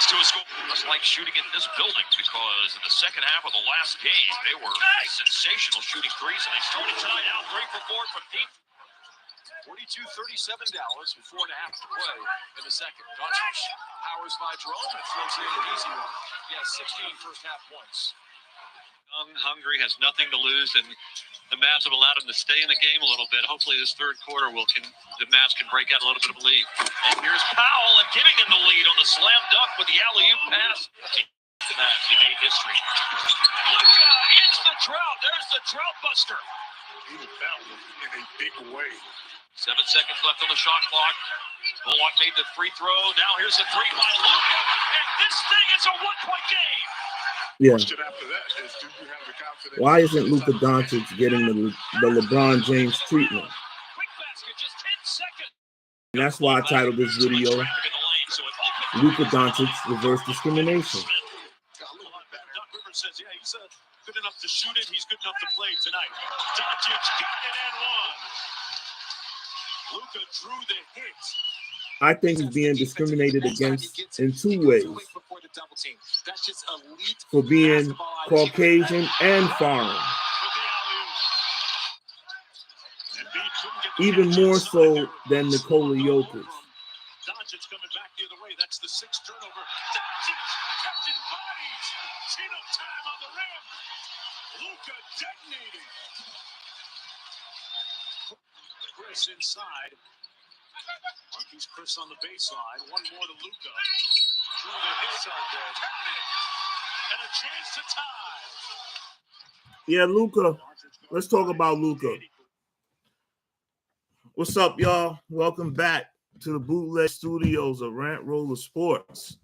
leads to a score. Just like shooting in this building, because in the second half of the last game, they were sensational shooting threes, and they started tonight out 3 for 4 from deep. 42-37 Dallas with 4.5 to play in the second. Doncic powers by Jerome and throws in an easy one. He has 16 first half points. Young, hungry, has nothing to lose, and the Mavs have allowed him to stay in the game a little bit. Hopefully this third quarter the Mavs can break out a little bit of a lead. And here's Powell and giving him the lead on the slam dunk with the alley-oop pass. The Mavs, he made history. Luka hits the drought. There's the drought buster. He found him in a big way. 7 seconds left on the shot clock. Bullock made the free throw. Now here's a three by Luka. And this thing is a one-point game. Yeah. Why isn't Luka Doncic getting the LeBron James treatment? And that's why I titled this video, Luka Doncic Reverse Discrimination. Says, yeah, he's good enough to shoot it. He's good enough to play tonight. Doncic got it and won. Luka drew the hit. I think he's being discriminated against in 2 ways. For being Caucasian and foreign. Even more so than Nikola Jokic. Doncic coming back the other way. That's the 6th turnover. Doncic catching bodies. Chin-up time on the rim. Luka detonating. Chris inside. Marquise Chris on the baseline. One more to Luka. Through the hit side. And a chance to tie. Yeah, Luka. Let's talk about Luka. What's up, y'all? Welcome back to the Bootleg Studios of Rant Roller Sports.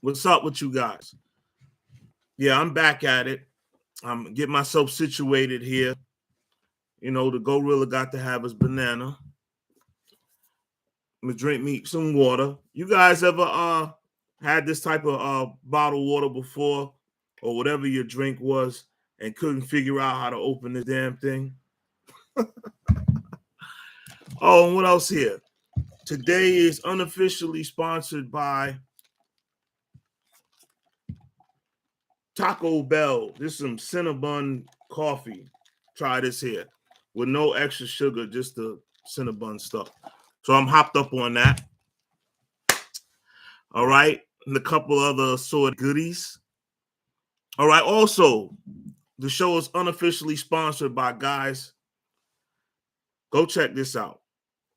What's up with you guys? Yeah, I'm back at it. I'm getting myself situated here. You know, the gorilla got to have his banana. I'm gonna drink me some water. You guys ever had this type of bottled water before, or whatever your drink was, and couldn't figure out how to open the damn thing? Oh, and what else here? Today is unofficially sponsored by Taco Bell. This is some Cinnabon coffee. Try this here with no extra sugar, just the Cinnabon stuff. So I'm hopped up on that. All right. And a couple other assorted goodies. All right. Also, the show is unofficially sponsored by guys. Go check this out.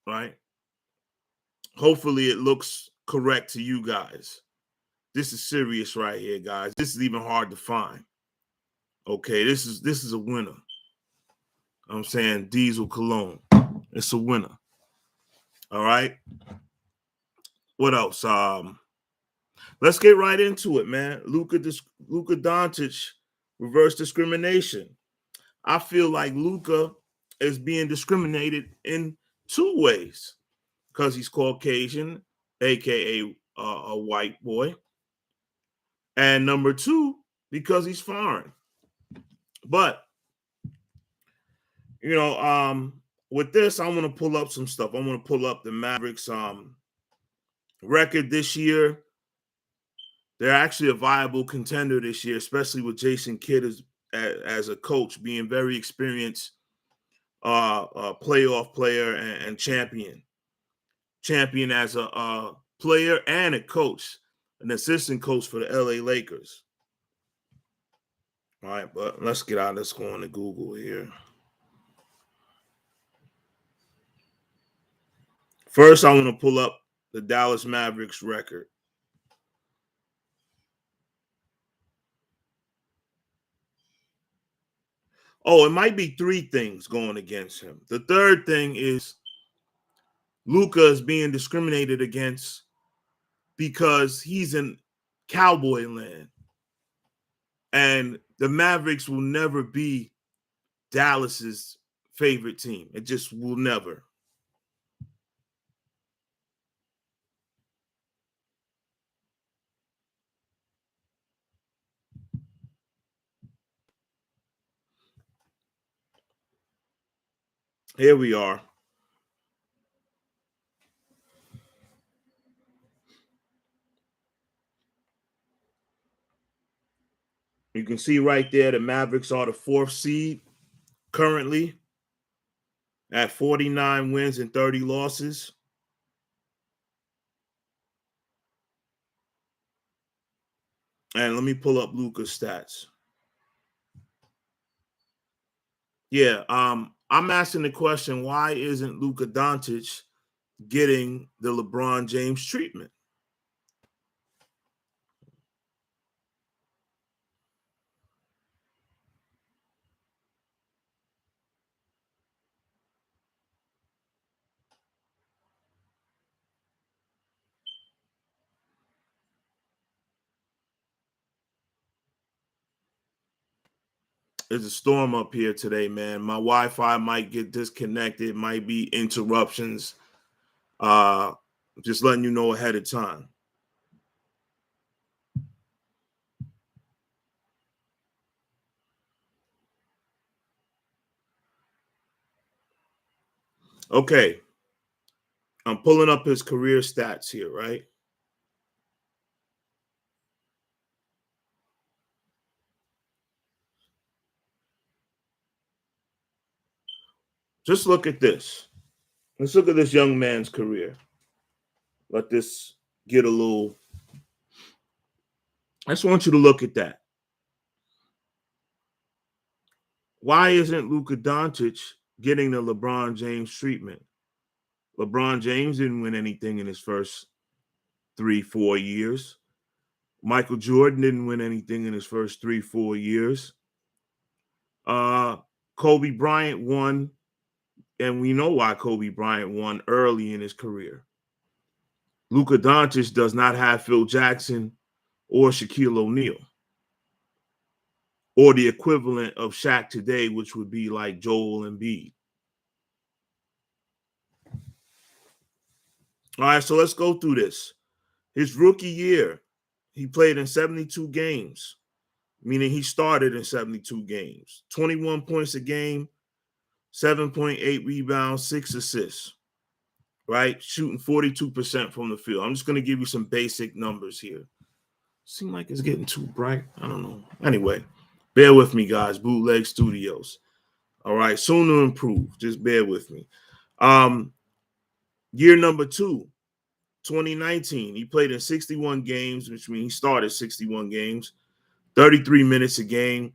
Right. Hopefully it looks correct to you guys. This is serious right here, guys. This is even hard to find. Okay, this is a winner. I'm saying Diesel Cologne. It's a winner. All right. What else? Let's get right into it, man. Luka Doncic reverse discrimination. I feel like Luka is being discriminated in 2 ways. Because he's Caucasian, aka a white boy. And number 2, because he's foreign. But you know, with this, I want to pull up some stuff. I want to pull up the Mavericks record this year. They're actually a viable contender this year, especially with Jason Kidd as a coach, being very experienced playoff player and champion. Champion as a player and a coach, an assistant coach for the LA Lakers. All right, but let's get out. Let's go on to Google here. First, I want to pull up the Dallas Mavericks record. Oh, it might be 3 things going against him. The third thing is Luka is being discriminated against because he's in cowboy land. And the Mavericks will never be Dallas's favorite team. It just will never. Here we are. You can see right there the Mavericks are the 4th seed currently at 49 wins and 30 losses. And let me pull up Luka's stats. Yeah, I'm asking the question, why isn't Luka Doncic getting the LeBron James treatment? There's a storm up here today, man. My Wi-Fi might get disconnected, might be interruptions. Just letting you know ahead of time. Okay. I'm pulling up his career stats here, right? Just look at this. Let's look at this young man's career. Let this get a little. I just want you to look at that. Why isn't Luka Doncic getting the LeBron James treatment? LeBron James didn't win anything in his first 3-4 years. Michael Jordan didn't win anything in his first 3-4 years. Kobe Bryant won, and we know why Kobe Bryant won early in his career. Luka Doncic does not have Phil Jackson or Shaquille O'Neal, or the equivalent of Shaq today, which would be like Joel Embiid. All right, so let's go through this. His rookie year, he played in 72 games, meaning he started in 72 games. 21 points a game, 7.8 rebounds, 6 assists, right? Shooting 42% from the field. I'm just going to give you some basic numbers here. Seem like it's getting too bright. I don't know. Anyway, bear with me, guys. Bootleg Studios. All right, soon to improve. Just bear with me. Year number 2, 2019, he played in 61 games, which means he started 61 games, 33 minutes a game,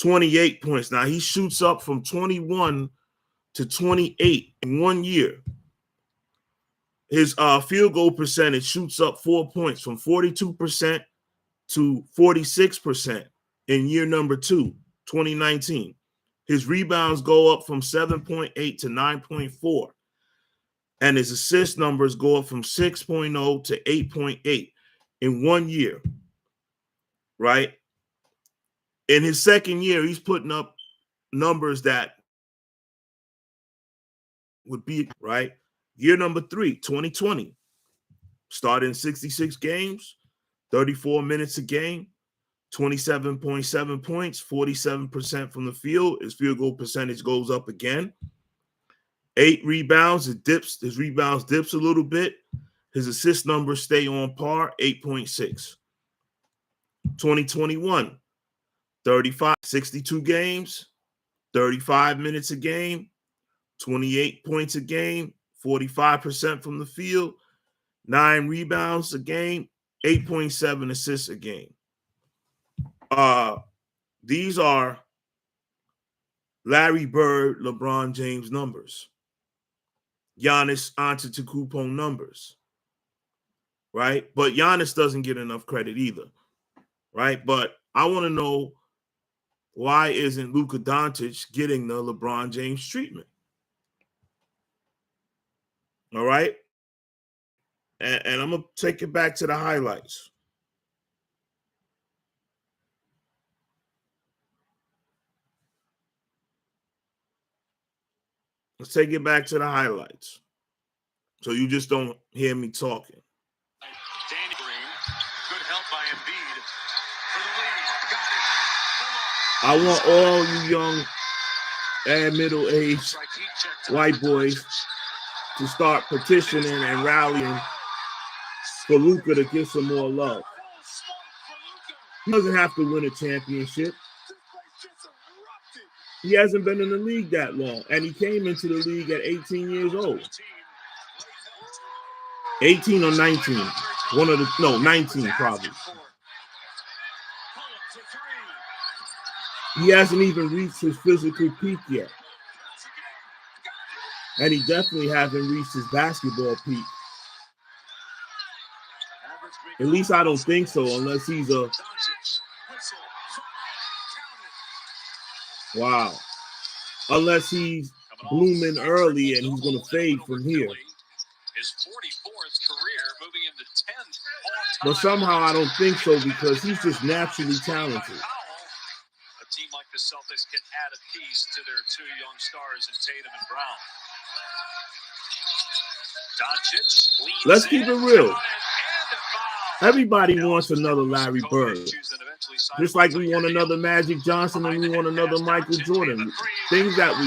28 points. Now he shoots up from 21 to 28 in 1 year. His field goal percentage shoots up 4 points from 42% to 46% in year number 2, 2019. His rebounds go up from 7.8 to 9.4. And his assist numbers go up from 6.0 to 8.8 in 1 year, right? In his second year, he's putting up numbers that would be, right? Year number 3, 2020, started in 66 games, 34 minutes a game, 27.7 points, 47% from the field. His field goal percentage goes up again. 8 rebounds. His rebounds dips a little bit. His assist numbers stay on par, 8.6. 2021, 62 games, 35 minutes a game, 28 points a game, 45% from the field, 9 rebounds a game, 8.7 assists a game. These are Larry Bird, LeBron James numbers. Giannis Antetokounmpo numbers, right? But Giannis doesn't get enough credit either, right? But I want to know, why isn't Luka Doncic getting the LeBron James treatment? All right? And I'm going to take it back to the highlights. Let's take it back to the highlights, so you just don't hear me talking. Danny Green, good help by Embiid for the lead. Got it. I want all you young and middle-aged white boys to start petitioning and rallying for Luka to get some more love. He doesn't have to win a championship. He hasn't been in the league that long, and he came into the league at 18 years old. 18 or 19. 19 probably. He hasn't even reached his physical peak yet. And he definitely hasn't reached his basketball peak. At least I don't think so, unless he's a... Wow. Unless he's blooming early and he's going to fade from here. His 44th career, moving into 10th all-time. But somehow I don't think so, because he's just naturally talented. A team like the Celtics can add a piece to their two young stars in Tatum and Brown. Doncic leads. Let's keep it real. Everybody wants another Larry Bird. Just like we want another Magic Johnson and we want another Michael Jordan. Things that we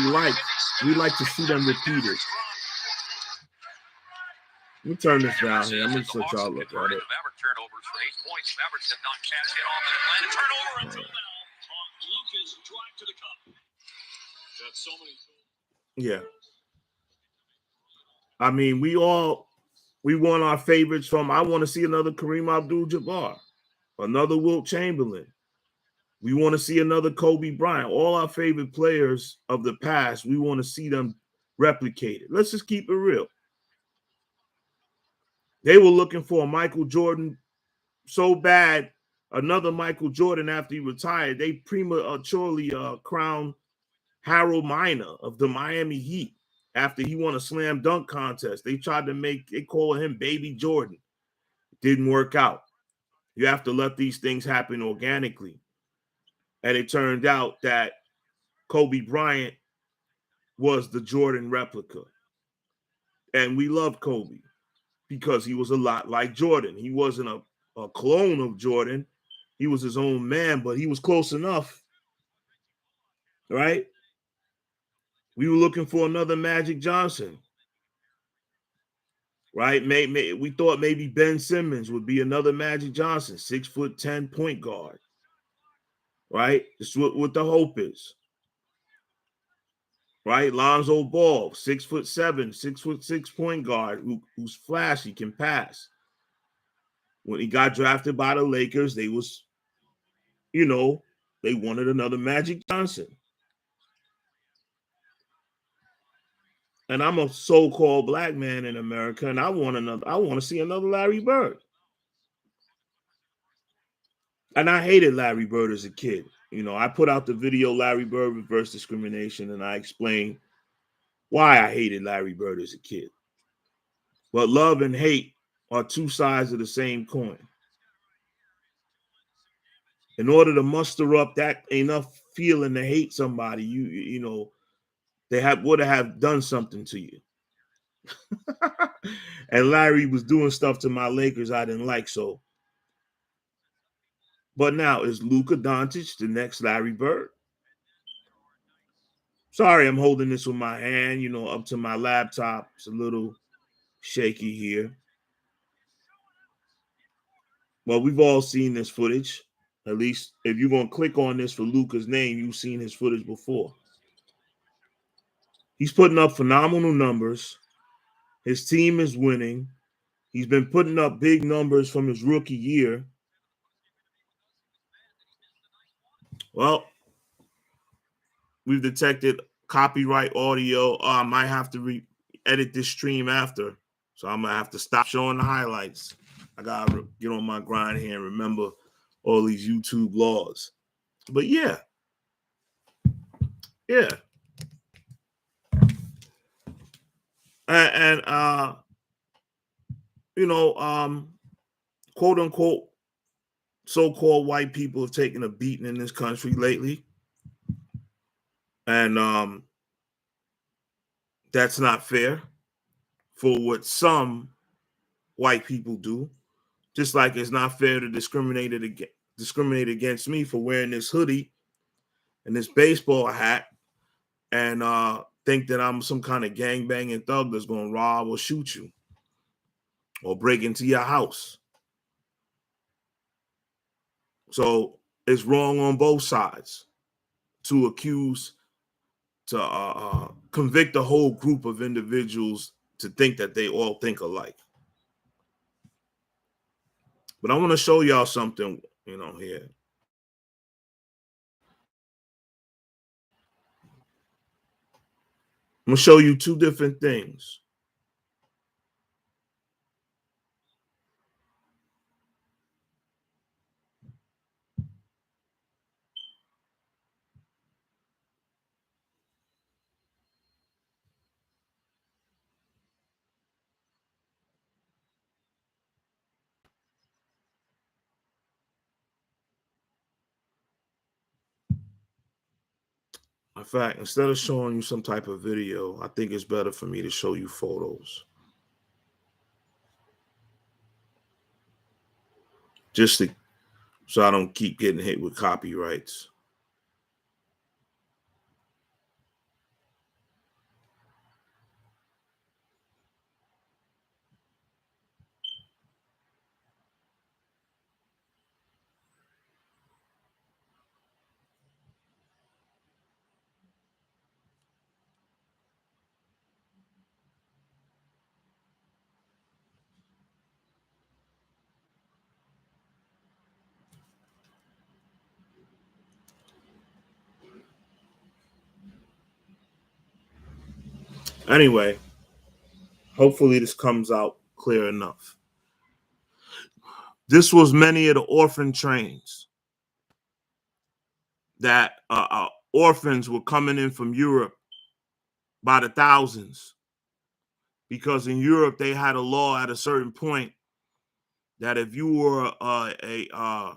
like to see them repeated. Let me turn this down here. I'm going to let y'all look at it. Turnovers for 8 points. Mavericks have not cashed in on the Atlanta turnover until now on Luka's drive to the cup. Got so many. Yeah. I mean, we want our favorites from. I want to see another Kareem Abdul-Jabbar, another Wilt Chamberlain. We want to see another Kobe Bryant. All our favorite players of the past, we want to see them replicated. Let's just keep it real. They were looking for a Michael Jordan so bad, another Michael Jordan after he retired. They prematurely crowned Harold Miner of the Miami Heat after he won a slam dunk contest. They tried to they call him Baby Jordan. Didn't work out. You have to let these things happen organically. And it turned out that Kobe Bryant was the Jordan replica. And we love Kobe because he was a lot like Jordan. He wasn't a clone of Jordan. He was his own man, but he was close enough, right? We were looking for another Magic Johnson, right? We thought maybe Ben Simmons would be another Magic Johnson, 6'10" point guard, right? That's what the hope is, right? Lonzo Ball, 6'7", 6'6" point guard who's flashy, can pass. When he got drafted by the Lakers, they wanted another Magic Johnson. And I'm a so-called black man in America, and I want to see another Larry Bird. And I hated Larry Bird as a kid. I put out the video Larry Bird Reverse Discrimination, and I explained why I hated Larry Bird as a kid. But love and hate are two sides of the same coin. In order to muster up that enough feeling to hate somebody, they would have done something to you. And Larry was doing stuff to my Lakers I didn't like, so. But now, is Luka Doncic the next Larry Bird? Sorry, I'm holding this with my hand, up to my laptop. It's a little shaky here. Well, we've all seen this footage. At least if you're going to click on this for Luka's name, you've seen his footage before. He's putting up phenomenal numbers. His team is winning. He's been putting up big numbers from his rookie year. Well, we've detected copyright audio. I might have to edit this stream after. So I'm going to have to stop showing the highlights. I got to get on my grind here and remember all these YouTube laws. But yeah. And quote unquote, so-called white people have taken a beating in this country lately. And that's not fair for what some white people do. Just like it's not fair to discriminate against me for wearing this hoodie and this baseball hat and think that I'm some kind of gangbanging thug that's going to rob or shoot you or break into your house. So it's wrong on both sides to convict a whole group of individuals to think that they all think alike. But I want to show y'all something, here. I'm going to show you two different things. In fact, instead of showing you some type of video, I think it's better for me to show you photos. So I don't keep getting hit with copyrights. Anyway, hopefully this comes out clear enough. This was many of the orphan trains that orphans were coming in from Europe by the thousands, because in Europe they had a law at a certain point that if you were a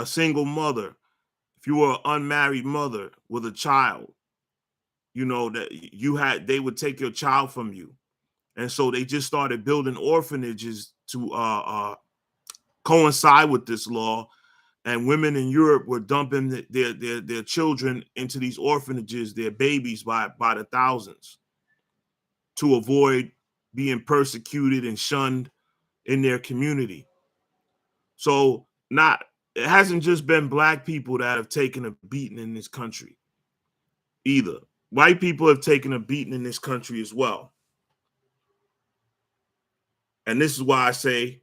single mother, if you were an unmarried mother with a child, that they would take your child from you. And so they just started building orphanages to coincide with this law. And women in Europe were dumping their children into these orphanages, their babies, by the thousands, to avoid being persecuted and shunned in their community. So it hasn't just been black people that have taken a beating in this country either. White people have taken a beating in this country as well. And this is why I say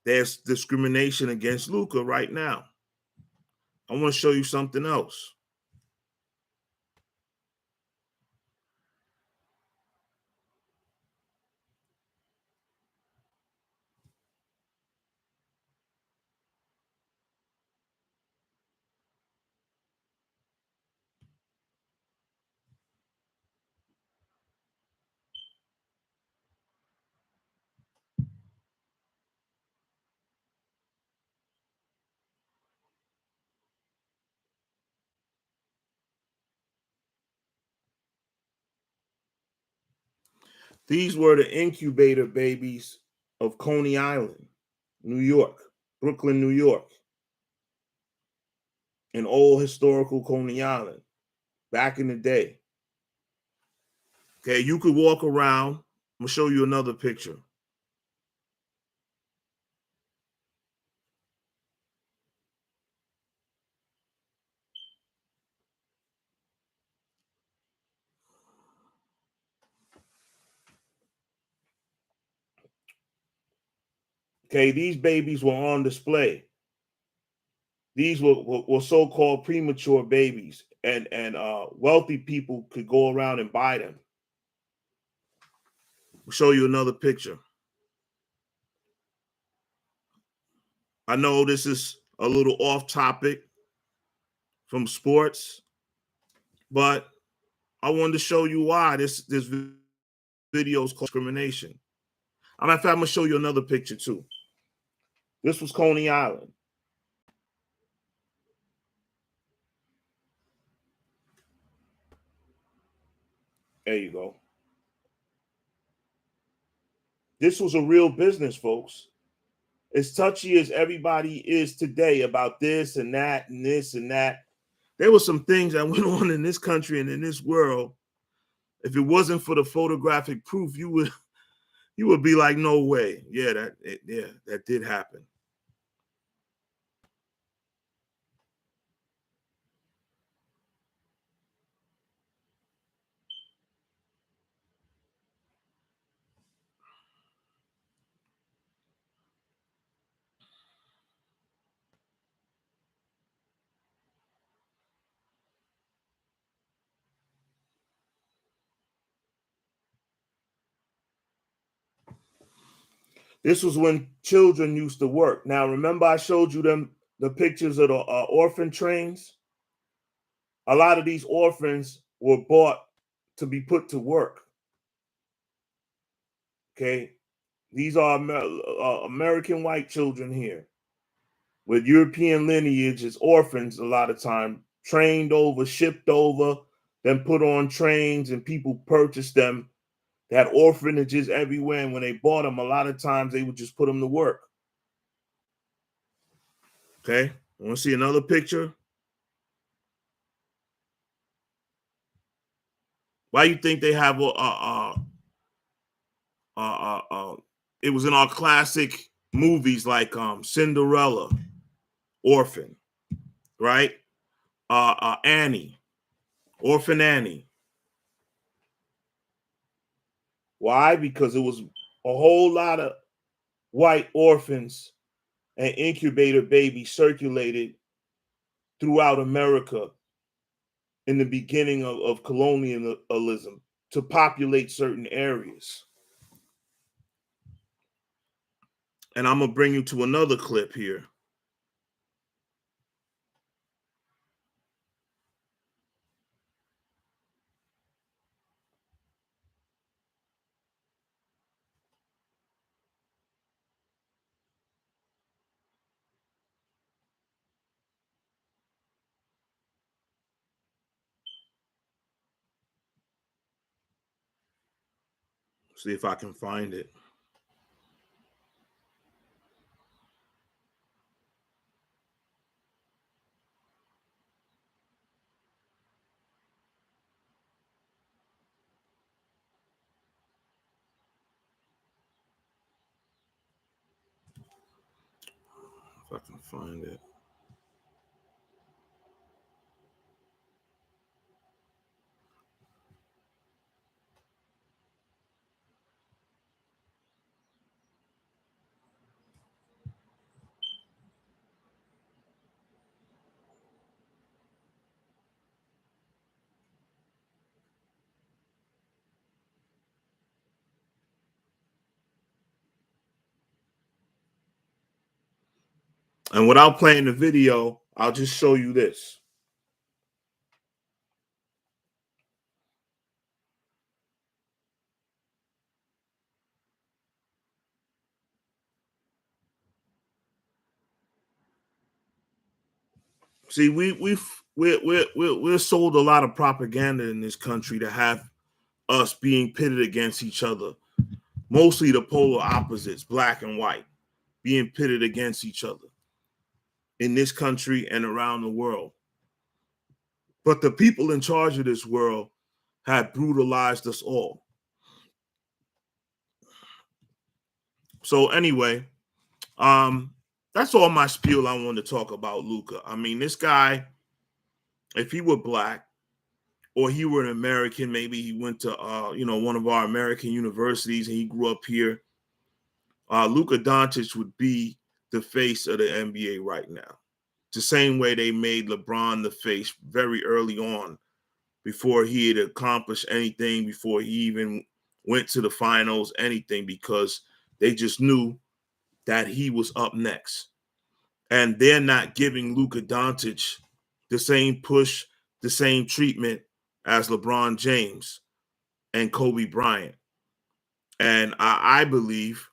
there's discrimination against Luka right now. I want to show you something else. These were the incubator babies of Coney Island, New York, Brooklyn, New York, an old historical Coney Island back in the day. Okay, you could walk around. I'm going to show you another picture. Okay, these babies were on display. These were so-called premature babies, and wealthy people could go around and buy them. I'll show you another picture. I know this is a little off topic from sports, but I wanted to show you why this video is called Discrimination. In fact, I'm going to show you another picture too. This was Coney Island. There you go. This was a real business, folks. As touchy as everybody is today about this and that and this and that, there were some things that went on in this country and in this world. If it wasn't for the photographic proof, you would be like, no way. Yeah, that did happen. This was when children used to work. Now, remember I showed you the pictures of the orphan trains? A lot of these orphans were bought to be put to work. Okay, these are American white children here with European lineage as orphans. A lot of time trained over, shipped over, then put on trains, and people purchased them. They had orphanages everywhere, and when they bought them, a lot of times they would just put them to work. Okay, want to see another picture? Why you think they have it was in our classic movies like Cinderella, Orphan, right? Annie, Orphan Annie. Why? Because it was a whole lot of white orphans and incubator babies circulated throughout America in the beginning of colonialism to populate certain areas. And I'm going to bring you to another clip here. See if I can find it. If I can find it. And without playing the video, I'll just show you this. See, we're sold a lot of propaganda in this country to have us being pitted against each other. Mostly the polar opposites, black and white, being pitted against each other in this country and around the world. But the people in charge of this world have brutalized us all. So anyway, that's all my spiel I wanted to talk about Luka. I mean, this guy, if he were black or he were an American, maybe he went to one of our American universities and he grew up here, Luka Doncic would be the face of the NBA right now. The same way they made LeBron the face very early on, before he had accomplished anything, before he even went to the finals, anything, because they just knew that he was up next. And they're not giving Luka Doncic the same push, the same treatment as LeBron James and Kobe Bryant. And I believe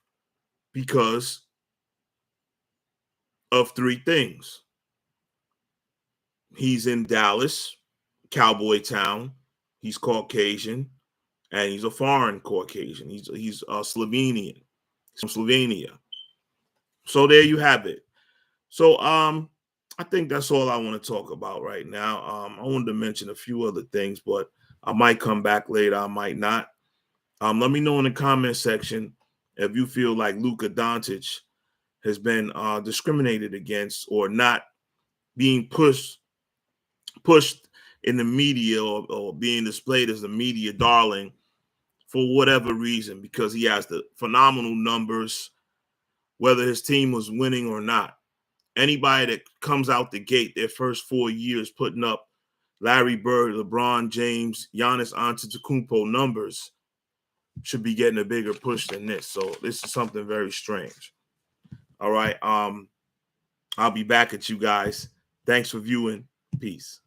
because of three things. He's in Dallas, Cowboy Town. He's Caucasian, and he's a foreign Caucasian. He's Slovenian. He's from Slovenia. So there you have it. So I think that's all I want to talk about right now. I wanted to mention a few other things, but I might come back later. I might not. Let me know in the comment section if you feel like Luka Doncic has been discriminated against or not being pushed in the media or being displayed as the media darling for whatever reason, because he has the phenomenal numbers, whether his team was winning or not. Anybody that comes out the gate their first 4 years putting up Larry Bird, LeBron James, Giannis Antetokounmpo numbers, should be getting a bigger push than this. So this is something very strange. All right. I'll be back at you guys. Thanks for viewing. Peace.